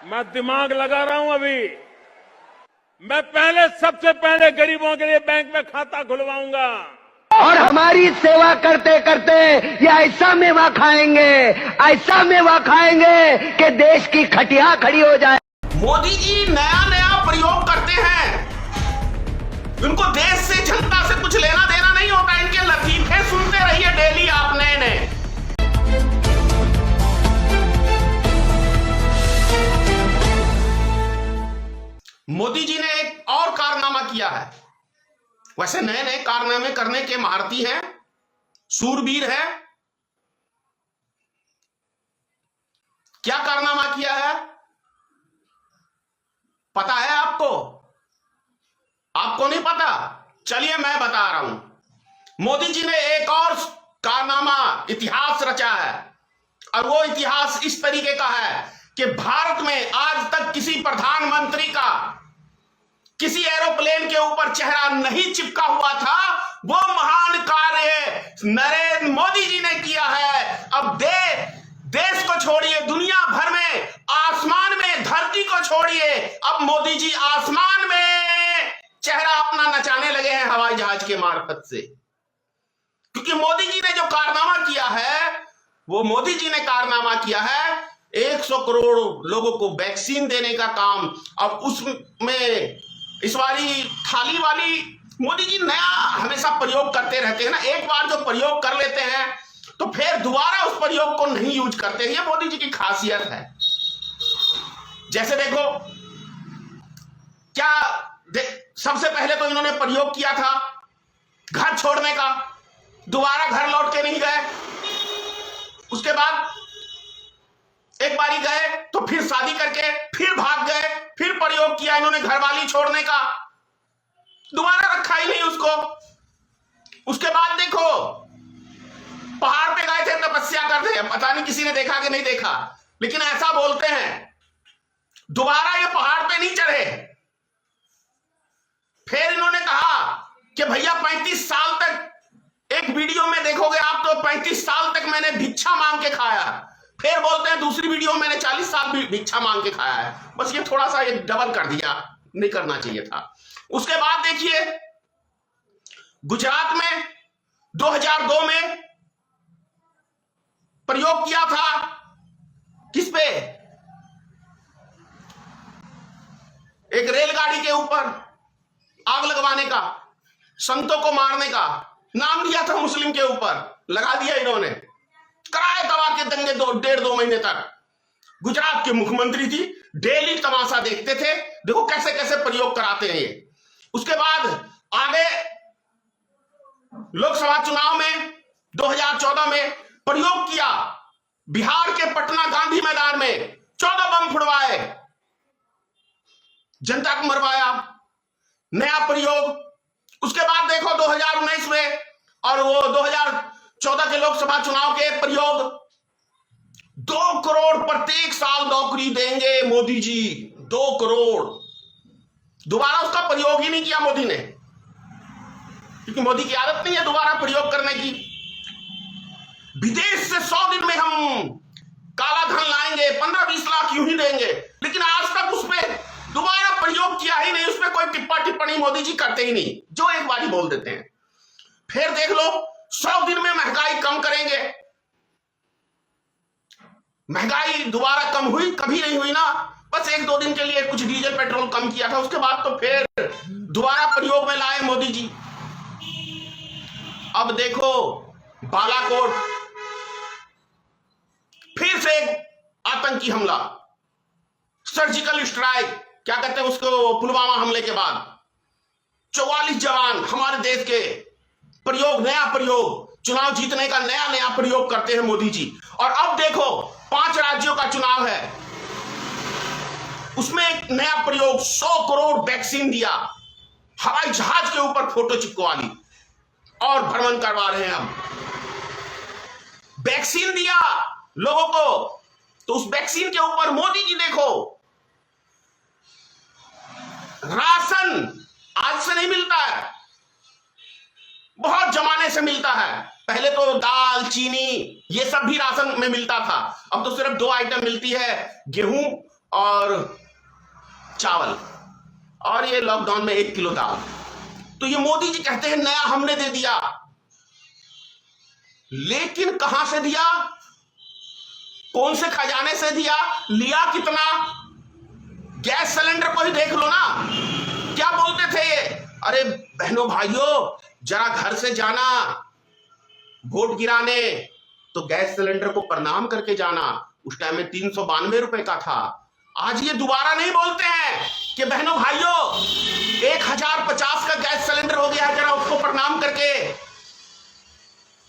मैं दिमाग लगा रहा हूं अभी। मैं सबसे पहले गरीबों के लिए बैंक में खाता खुलवाऊंगा और हमारी सेवा करते करते ये ऐसा मेवा खाएंगे कि देश की खटिया खड़ी हो जाए। मोदी जी नया नया प्रयोग करते हैं। उनको देश से जनता से कुछ लेना देना नहीं होता। इनके लतीफे सुनते रहिए डेली आप नए नए। मोदी जी ने एक और कारनामा किया है। वैसे नए नए कारनामे करने के महारथी हैं, सूरवीर हैं। क्या कारनामा किया है पता है आपको? आपको नहीं पता? चलिए मैं बता रहा हूं। मोदी जी ने एक और कारनामा इतिहास रचा है, और वो इतिहास इस तरीके का है कि भारत में आज तक किसी प्रधानमंत्री का किसी एरोप्लेन के ऊपर चेहरा नहीं चिपका हुआ था। वो महान कार्य नरेंद्र मोदी जी ने किया है। अब देश को छोड़िए, दुनिया भर में, आसमान में, धरती को छोड़िए, अब मोदी जी आसमान में चेहरा अपना नचाने लगे हैं हवाई जहाज के मार्फत से। क्योंकि मोदी जी ने जो कारनामा किया है, वो मोदी जी ने कारनामा किया है 100 करोड़ लोगों को वैक्सीन देने का काम। अब उसमें इस वाली थाली वाली मोदी जी नया हमेशा प्रयोग करते रहते हैं ना। एक बार जो प्रयोग कर लेते हैं तो फिर दोबारा उस प्रयोग को नहीं यूज करते हैं। ये मोदी जी की खासियत है। जैसे देखो सबसे पहले तो इन्होंने प्रयोग किया था घर छोड़ने का, दोबारा घर लौट के नहीं गए। उसके बाद एक बारी गए तो फिर शादी करके फिर भाग गए, फिर प्रयोग किया इन्होंने घरवाली छोड़ने का, दोबारा रखा ही नहीं उसको। उसके बाद देखो पहाड़ पे गए थे तपस्या करते, पता नहीं किसी ने देखा कि नहीं देखा, लेकिन ऐसा बोलते हैं दोबारा ये पहाड़ पे नहीं चढ़े। फिर इन्होंने कहा कि भैया 35 साल तक, एक वीडियो में देखोगे आप तो 35 साल तक मैंने भिक्षा मांग के खाया। फिर बोलते हैं दूसरी वीडियो में मैंने 40 साल भी भिक्षा मांग के खाया है। बस ये थोड़ा सा ये डबल कर दिया, नहीं करना चाहिए था। उसके बाद देखिए गुजरात में 2002 में प्रयोग किया था किस पे? एक रेलगाड़ी के ऊपर आग लगवाने का, संतों को मारने का, नाम लिया था मुस्लिम के ऊपर, लगा दिया इन्होंने। कराए दबा के दंगे 1.5-2 महीने तक। गुजरात के मुख्यमंत्री थी, डेली तमाशा देखते थे, देखो कैसे कैसे प्रयोग कराते हैं ये। उसके बाद आगे लोकसभा चुनाव में 2014 में प्रयोग किया। बिहार के पटना गांधी मैदान में 14 बम फुड़वाए, जनता को मरवाया, नया प्रयोग। उसके बाद देखो 2019 में और वो 2014 के लोकसभा चुनाव के प्रयोग, 2 करोड़ प्रत्येक साल नौकरी देंगे मोदी जी, 2 करोड़। दोबारा उसका प्रयोग ही नहीं किया मोदी ने, क्योंकि मोदी की आदत नहीं है दोबारा प्रयोग करने की। विदेश से 100 दिन में हम काला धन लाएंगे, 15-20 लाख यूं ही देंगे, लेकिन आज तक उस पर दोबारा प्रयोग किया ही नहीं। उस पर कोई टिप्पणी मोदी जी करते ही नहीं, जो एक बारी बोल देते हैं। फिर देख लो 100 दिन में महंगाई कम करेंगे। महंगाई दोबारा कम हुई? कभी नहीं हुई ना। बस 1-2 दिन के लिए कुछ डीजल पेट्रोल कम किया था, उसके बाद तो फिर दोबारा प्रयोग में लाए मोदी जी। अब देखो बालाकोट फिर से आतंकी हमला, सर्जिकल स्ट्राइक, क्या कहते हैं उसको, पुलवामा हमले के बाद 44 जवान हमारे देश के। प्रयोग, नया प्रयोग, चुनाव जीतने का नया नया प्रयोग करते हैं मोदी जी। और अब देखो 5 राज्यों का चुनाव है, उसमें एक नया प्रयोग, 100 करोड़ वैक्सीन दिया, हवाई जहाज के ऊपर फोटो चिपकवा ली और भ्रमण करवा रहे हैं। हम वैक्सीन दिया लोगों को, तो उस वैक्सीन के ऊपर मोदी जी देखो, राशन आज से नहीं मिलता है, बहुत जमाने से मिलता है। पहले तो दाल, चीनी, ये सब भी राशन में मिलता था। अब तो सिर्फ 2 आइटम मिलती है, गेहूं और चावल, और ये लॉकडाउन में 1 किलो दाल। तो ये मोदी जी कहते हैं नया हमने दे दिया, लेकिन कहां से दिया, कौन से खजाने से दिया, लिया कितना? गैस सिलेंडर को ही देख लो ना, क्या बोलते थे ये, अरे बहनों भाइयों जरा घर से जाना वोट गिराने तो गैस सिलेंडर को प्रणाम करके जाना। उस टाइम में 392 रुपए का था। आज ये दोबारा नहीं बोलते हैं कि बहनों भाइयों 1050 का गैस सिलेंडर हो गया, जरा उसको प्रणाम करके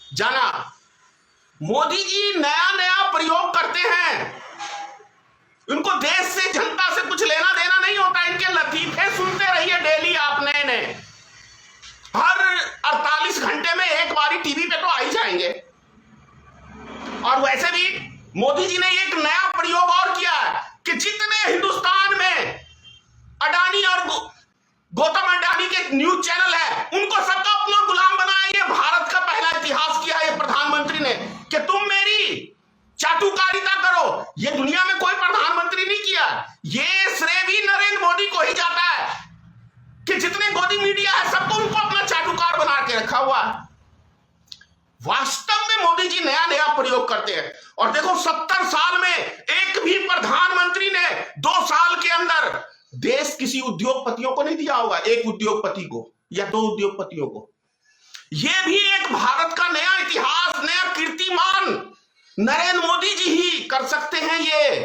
जाना। मोदी जी नया नया प्रयोग करते हैं, उनको देश से जनता से कुछ लेना देना नहीं होता। इनके लतीफे सुनते रहिए डेली आप नए नए, हर 48 घंटे में एक बारी टीवी पे तो आ ही जाएंगे। और वैसे भी मोदी जी ने एक नया प्रयोग और किया है कि जितने हिंदुस्तान में अडानी और गौतम अडानी के न्यूज चैनल है, उनको सबका अपना गुलाम बनाया। ये भारत का पहला इतिहास किया है प्रधानमंत्री ने कि तुम मेरी चाटुकारिता करो। ये दुनिया में कोई प्रधानमंत्री नहीं किया। ये श्रेय भी नरेंद्र मोदी को ही जाता है कि जितने गोदी मीडिया है सबको उनको अपना चाटुकार बना के रखा हुआ। वास्तव में मोदी जी नया नया प्रयोग करते हैं। और देखो 70 साल में एक भी प्रधानमंत्री ने 2 साल के अंदर देश किसी उद्योगपतियों को नहीं दिया होगा, एक उद्योगपति को या 2 उद्योगपतियों को। यह भी एक भारत का नया इतिहास, नया कीर्तिमान नरेंद्र मोदी जी ही कर सकते हैं। ये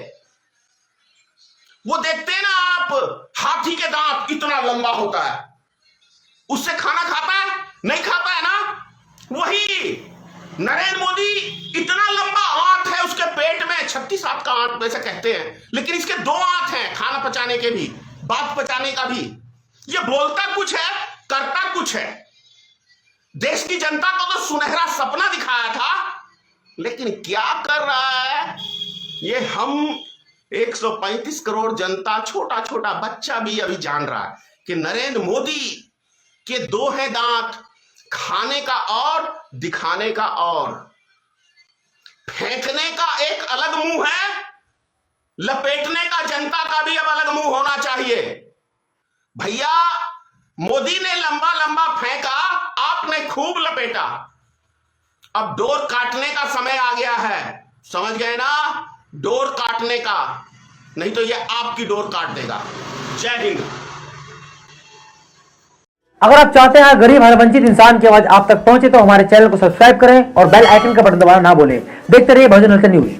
वो देखते हैं ना आप, हाथी के दांत इतना लंबा होता है, उससे खाना खाता है नहीं खाता है ना, वही नरेंद्र मोदी इतना लंबा आंत है उसके पेट में, 36 हाथ का आंत वैसे कहते हैं, लेकिन इसके 2 आंत हैं, खाना पचाने के भी, बात पचाने का भी। ये बोलता कुछ है करता कुछ है। देश की जनता को तो सुनहरा सपना दिखाया था, लेकिन क्या कर रहा है ये हम 135 करोड़ जनता, छोटा छोटा बच्चा भी अभी जान रहा है कि नरेंद्र मोदी के 2 हैं दांत, खाने का और दिखाने का और। फेंकने का एक अलग मुंह है, लपेटने का जनता का भी अब अलग मुंह होना चाहिए। भैया मोदी ने लंबा लंबा फेंका, आपने खूब लपेटा, अब डोर काटने का समय आ गया है। समझ गए ना, डोर काटने का, नहीं तो ये आपकी डोर काट देगा। जय हिंद। अगर आप चाहते हैं गरीब हर वंचित इंसान की आवाज आप तक पहुंचे तो हमारे चैनल को सब्सक्राइब करें और बेल आइकन का बटन दबाना ना भूलें। देखते रहिए बहुजन हलचल न्यूज।